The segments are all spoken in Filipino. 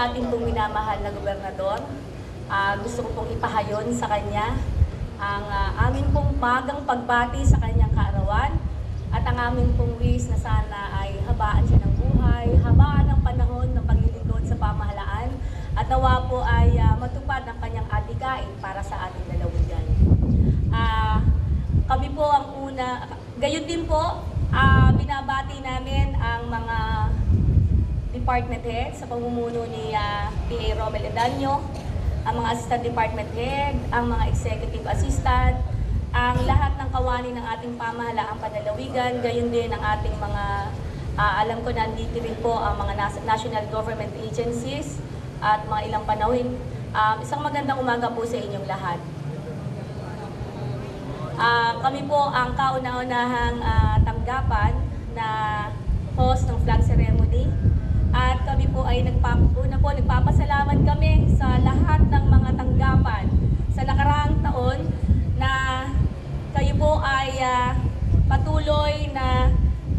ating pong minamahal na gobernador. Gusto ko pong ipahayon sa kanya ang aming pong magang pagbati sa kanyang kaarawan at ang aming pong wish na sana ay habaan siya ng buhay, habaan ng panahon ng paglilingkod sa pamahalaan at nawa po ay matupad ang kanyang adhikain para sa ating lalawigan. Kami po ang una, gayon din po, binabati namin ang mga department head sa pamumuno ni PA Romel Edanyo, ang mga assistant department head, ang mga executive assistant, ang lahat ng kawani ng ating pamahalaang panlalawigan, gayon din ang ating mga, alam ko nandito rin po ang mga national government agencies at mga ilang panahon. Isang magandang umaga po sa inyong lahat. Kami po ang kauna-unahang tanggapan na host ng flag ceremony. At kami po ay nagpapasalamat kami sa lahat ng mga tanggapan sa nakaraang taon na kayo po ay patuloy na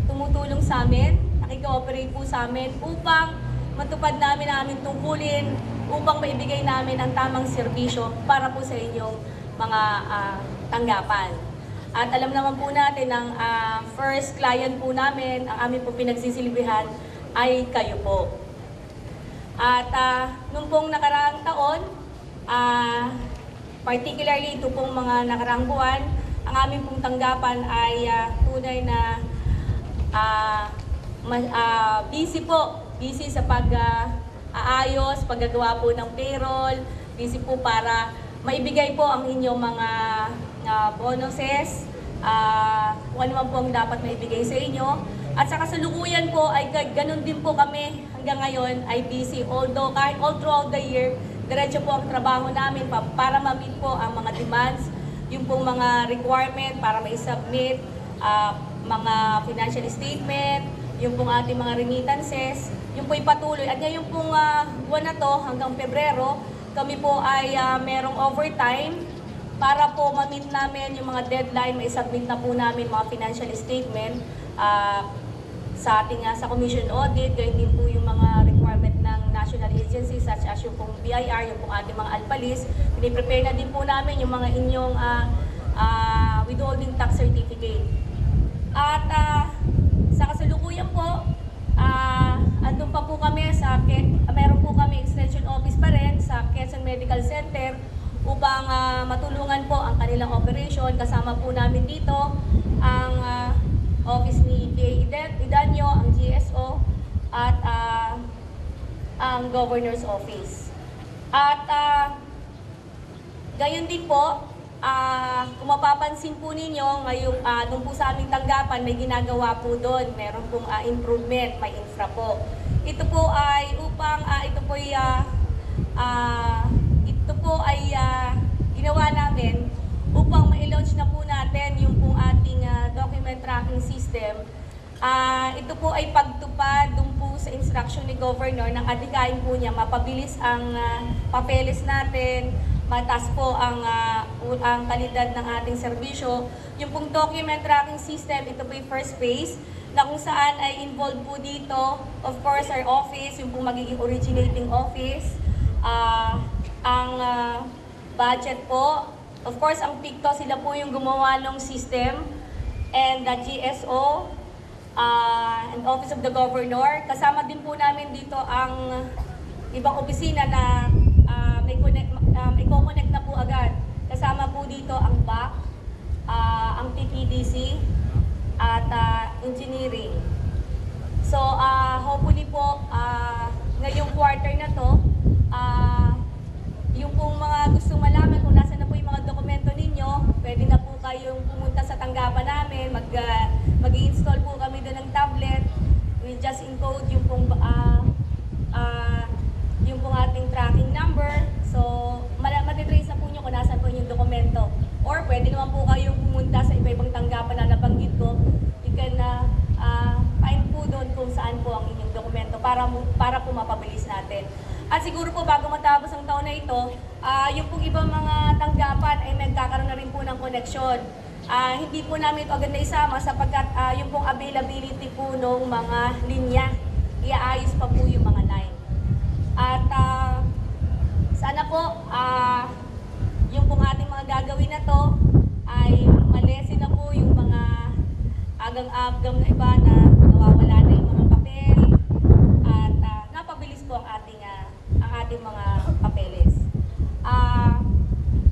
tumutulong sa amin, nakikooperate po sa amin upang matupad namin ang aming tungkulin, upang maibigay namin ang tamang serbisyo para po sa inyong mga tanggapan. At alam naman po natin ang first client po namin, ang aming po pinagsisilbihan, ay kayo po. At nung pong nakaraang taon, particularly ito pong mga nakaraang buwan, ang aming pong tanggapan ay tunay na busy po. Busy sa pag-aayos, paggagawa po ng payroll, busy po para maibigay po ang inyong mga bonuses, kung ano man po ang dapat maibigay sa inyo. At sa kasalukuyan po ay ganun din po kami hanggang ngayon ay busy. Although kahit all throughout the year, diretso po ang trabaho namin para ma-meet po ang mga demands, yung pong mga requirement para ma-submit, mga financial statement, yung pong ating mga remittances, yung po ipatuloy. At ngayon pong buwan na to hanggang Pebrero, kami po ay merong overtime para po ma-meet namin yung mga deadline, ma-submit na po namin mga financial statement sa ating sa commission audit, ganyan din po yung mga requirement ng national agencies such as yung pong BIR, yung pong ating mga alpalis. Piniprepare na din po namin yung mga inyong withholding tax certificate. At sa kasalukuyan po, andun pa po kami meron po kami extension office pa rin sa Quezon Medical Center upang matulungan po ang kanilang operation. Kasama po namin dito ang office ni PA Edanyo, ang GSO, at ang Governor's Office. At gayon din po, kung mapapansin po ninyo, ngayong nung po sa aming tanggapan, may ginagawa po doon. Meron pong improvement, may infra po. Ito po ay upang, ito po ay ginawa namin upang ma-launch na po natin yung pong ating document tracking system. Ito po ay pagtupad dun po sa instruction ni Governor ng adhikain po niya, mapabilis ang papeles natin, mataas po ang kalidad ng ating serbisyo. Yung pong document tracking system, ito po yung first phase na kung saan ay involved po dito, of course, our office, yung pong magiging originating office, ang budget po. Of course, ang PICTO, sila po yung gumawa ng system, and the GSO, and Office of the Governor. Kasama din po namin dito ang ibang opisina na may connect na po agad. Kasama po dito ang BAC, ang PPDC, at engineering. So, hopefully po, ngayong quarter na to, yung pong mga gustong malaman kung nasa na po yung mga dokumento ninyo, pwede na po kayong pumunta sa tanggapan namin, mag-i-install po kami doon ng tablet. We'll just encode yung pong ating tracking number. So, matitrace na po nyo kung nasa po yung dokumento. Or pwede naman po kayong pumunta sa iba-ibang tanggapan na nabanggit ko. You can find po doon kung saan po ang inyong dokumento para po mapabilis natin. At siguro po bago matapos ang taon na ito, yung pong ibang mga tanggapan ay nagkakaroon na rin po ng koneksyon. Hindi po namin ito agad na isama sapagkat yung pong availability po ng mga linya, iaayos pa po yung mga line. At agam na iba na nawawala na yung mga papel at napabilis po ang ating mga papeles.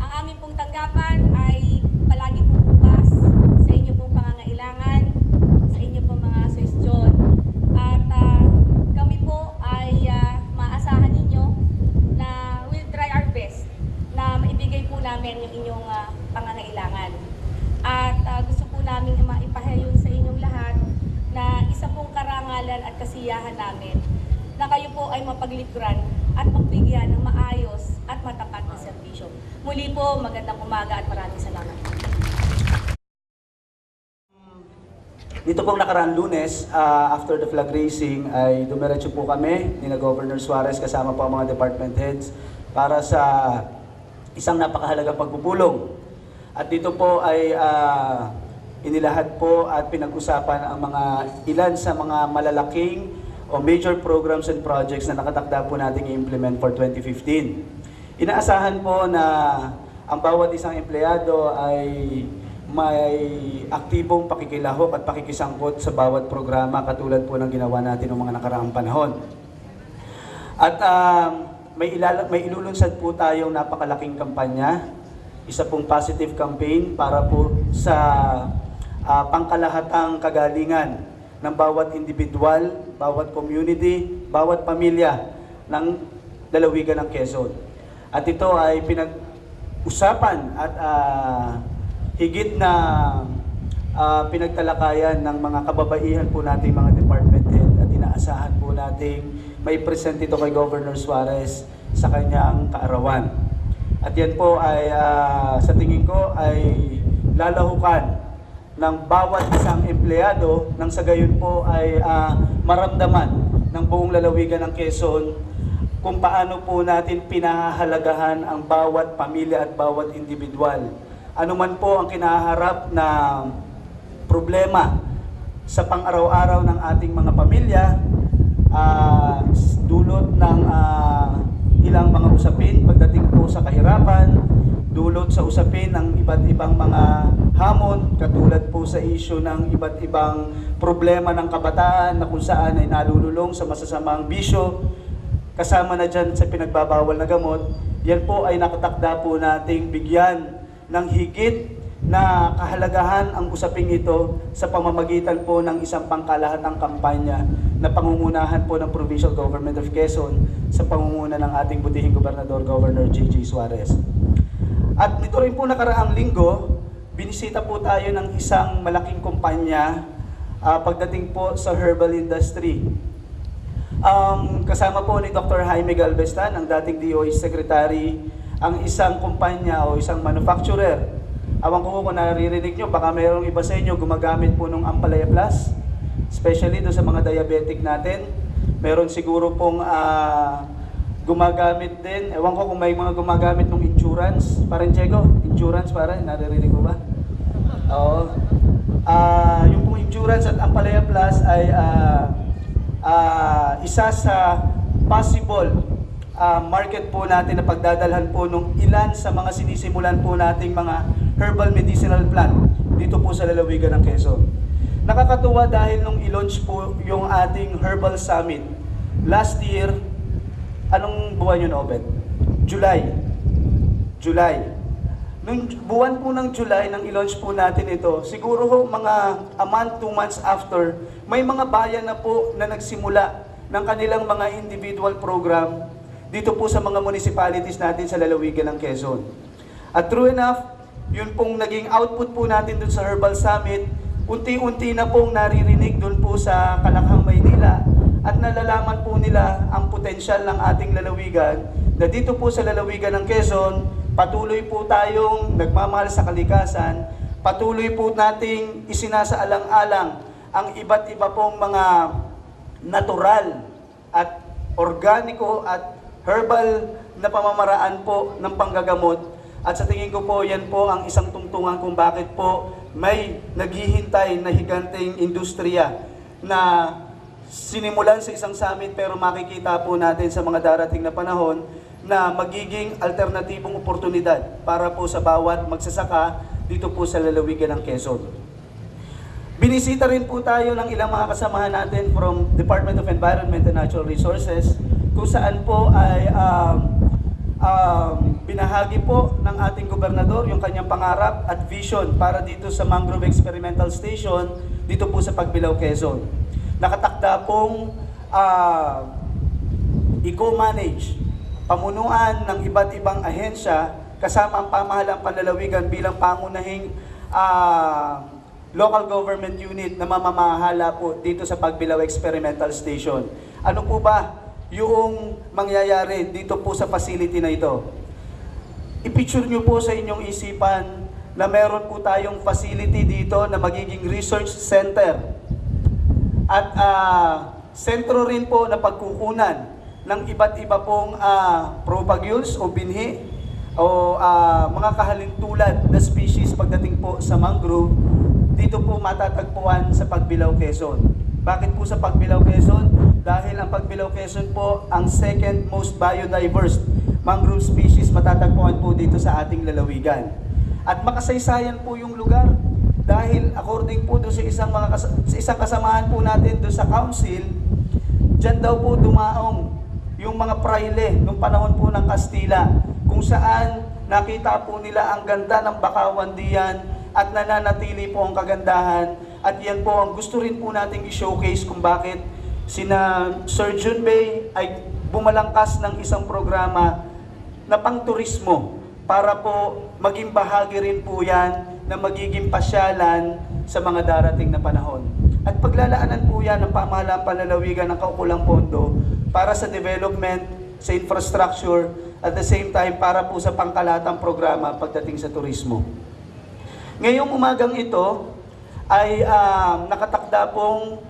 Ang aming pong tanggapan ay palagi pong bukas sa inyo pong pangangailangan, sa inyo pong mga suggestion. At kami po ay maasahan ninyo na we'll try our best na maibigay po namin yung inyong pangangailangan. At gusto po namin maipahayon sa inyong lahat na isa pong karangalan at kasiyahan namin na kayo po ay mapaglikuran at magbigyan ng maayos at matapat na serbisyo. Muli po, magandang umaga at maraming salamat. Dito pong nakaraang Lunes, after the flag raising, ay dumiretso po kami ni Governor Suarez kasama po ang mga department heads para sa isang napakahalagang pagpupulong. At dito po ay inilahad po at pinag-usapan ang mga ilan sa mga malalaking o major programs and projects na nakatakda po natin i-implement for 2015. Inaasahan po na ang bawat isang empleyado ay may aktibong pakikilahok at pakikisangkot sa bawat programa katulad po ng ginawa natin ng mga nakaraang panahon. At may ilulunsad po tayong napakalaking kampanya, isa pong positive campaign para po sa pangkalahatang kagalingan ng bawat individual, bawat community, bawat pamilya ng lalawigan ng Quezon. At ito ay pinag-usapan at higit na pinagtalakayan ng mga kababaihan po nating mga department head at inaasahan po nating may present ito kay Governor Suarez sa kanyang kaarawan. At yan po ay sa tingin ko ay lalahukan ng bawat isang empleyado nang sa gayon po ay maramdaman ng buong lalawigan ng Quezon kung paano po natin pinahahalagahan ang bawat pamilya at bawat individual. Ano man po ang kinaharap na problema sa pang-araw-araw ng ating mga pamilya, dulot ng ilang mga usapin pagdating po sa kahirapan, dulot sa usapin ng iba't ibang mga hamon, katulad po sa issue ng iba't ibang problema ng kabataan na kung saan ay nalululong sa masasamang bisyo, kasama na dyan sa pinagbabawal na gamot. Yan po ay nakatakda po nating bigyan ng higit na kahalagahan ang usaping ito sa pamamagitan po ng isang pangkalahatang kampanya na pangungunahan po ng Provincial Government of Quezon sa pangunguna ng ating butihing Gobernador, Governor J.J. Suarez. At nito rin po nakaraang linggo, binisita po tayo ng isang malaking kumpanya pagdating po sa herbal industry. Kasama po ni Dr. Jaime Galvestan, ang dating DOH Secretary, ang isang kumpanya o isang manufacturer. Awan ko kung naririnig nyo, baka mayroong iba sa inyo gumagamit po ng Ampalaya Plus, especially doon sa mga diabetic natin. Meron siguro pong gumagamit din, ewan ko kung may mga gumagamit ng insurance. Parang Diego, insurance parang, naririnig ko ba? Oo. Yung pong insurance at Ampalaya Plus ay isa sa possible market po natin na pagdadalhan po nung ilan sa mga sinisimulan po nating mga herbal medicinal plant dito po sa lalawigan ng Quezon. Nakakatuwa dahil nung i-launch po yung ating herbal summit last year, anong buwan yun, Obed? July. Nung buwan po ng July nang i-launch po natin ito, siguro ho mga a month, 2 months after, may mga bayan na po na nagsimula ng kanilang mga individual program dito po sa mga municipalities natin sa lalawigan ng Quezon. At true enough, yun pong naging output po natin dun sa Herbal Summit, unti-unti na pong naririnig dun po sa Kalakhang, Maynila at nalalaman po nila ang potensyal ng ating lalawigan na dito po sa lalawigan ng Quezon, patuloy po tayong nagmamahal sa kalikasan, patuloy po nating isinasaalang-alang ang iba't iba pong mga natural at organiko at herbal na pamamaraan po ng panggagamot. At sa tingin ko po, yan po ang isang tungtungan kung bakit po may naghihintay na higanteng industriya na sinimulan sa isang summit pero makikita po natin sa mga darating na panahon na magiging alternatibong oportunidad para po sa bawat magsasaka dito po sa lalawigan ng Quezon. Binisita rin po tayo ng ilang mga kasamahan natin from Department of Environment and Natural Resources kung saan po ay binahagi po ng ating gobernador yung kanyang pangarap at vision para dito sa Mangrove Experimental Station dito po sa Pagbilao, Quezon. Nakatakda pong i-co-manage pamunuan ng iba't ibang ahensya kasama ang pamahalang panlalawigan bilang pangunahing local government unit na mamamahala po dito sa Pagbilao Experimental Station. Ano po ba yung mangyayari dito po sa facility na ito? I-picture nyo po sa inyong isipan na meron po tayong facility dito na magiging research center. At sentro rin po na pagkukunan ng iba't iba pong propagules o binhi o mga kahalintulad na species pagdating po sa mangrove. Dito po matatagpuan sa Pagbilao, Quezon. Bakit po sa Pagbilao, Quezon? Dahil ang Pagbilao, Quezon po ang second most biodiverse mangrove species matatagpuan po dito sa ating lalawigan. At makasaysayan po yung lugar dahil according po doon sa isang kasamaan po natin doon sa council, dyan daw po dumaong yung mga praile nung panahon po ng Kastila kung saan nakita po nila ang ganda ng Bakawan diyan at nananatili po ang kagandahan. At yan po ang gusto rin po nating i-showcase kung bakit sina Sir Jun Bay ay bumalangkas ng isang programa na pang-turismo para po maging bahagi rin po yan na magiging pasyalan sa mga darating na panahon. At paglalaanan po yan ng pamahalaan panlalawigan ng kaukulang pondo para sa development, sa infrastructure, at the same time para po sa pangkalatang programa pagdating sa turismo. Ngayong umagang ito ay nakatakda pong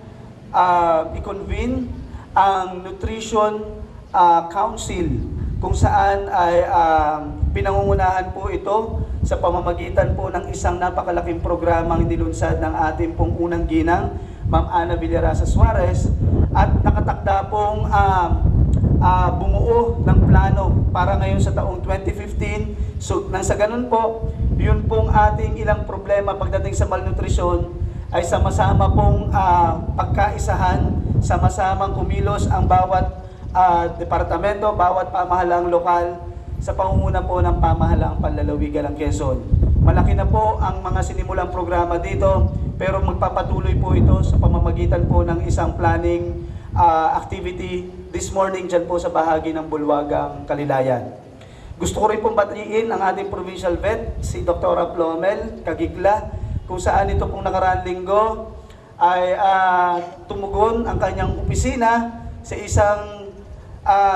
i-convene ang Nutrition Council kung saan ay pinangungunahan po ito sa pamamagitan po ng isang napakalaking programang dilunsad ng ating pong unang ginang, Ma'am Ana Villarasa Suarez, at nakatakda pong bumuo ng plano para ngayon sa taong 2015. So, nang sa ganun po, yun pong ating ilang problema pagdating sa malnutrisyon ay sama-sama pong pagkaisahan, sama-samang kumilos ang bawat departamento, bawat pamahalang lokal sa pangunguna po ng pamahalaang panlalawigan ng Quezon. Malaki na po ang mga sinimulang programa dito, pero magpapatuloy po ito sa pamamagitan po ng isang planning activity this morning dyan po sa bahagi ng Bulwagang, Kalilayan. Gusto ko rin pong batiin ang ating provincial vet, si Dr. Plomel Kagigla, kung saan ito pong nakaraang linggo ay tumugon ang kanyang opisina sa isang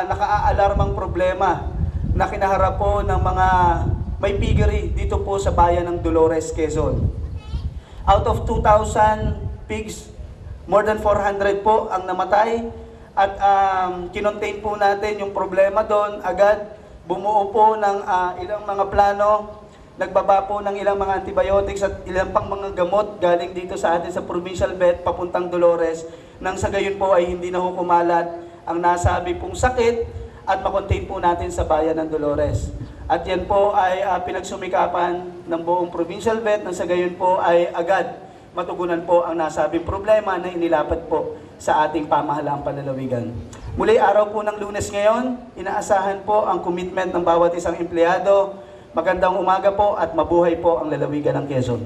naka-aalarmang problema na kinaharap po ng mga may piggery dito po sa bayan ng Dolores, Quezon. Out of 2,000 pigs, more than 400 po ang namatay at kinontain po natin yung problema doon agad. Bumuo po ng ilang mga plano, nagbaba po ng ilang mga antibiotics at ilang pang mga gamot galing dito sa atin sa provincial vet papuntang Dolores nang sa gayon po ay hindi na kumalat ang nasabi pong sakit at makontain po natin sa bayan ng Dolores. At yan po ay pinagsumikapan ng buong provincial vet nang sa gayon po ay agad matugunan po ang nasabing problema na inilapat po sa ating pamahalaang panlalawigan. Muli araw po ng Lunes ngayon, inaasahan po ang commitment ng bawat isang empleyado. Magandang umaga po at mabuhay po ang lalawigan ng Quezon.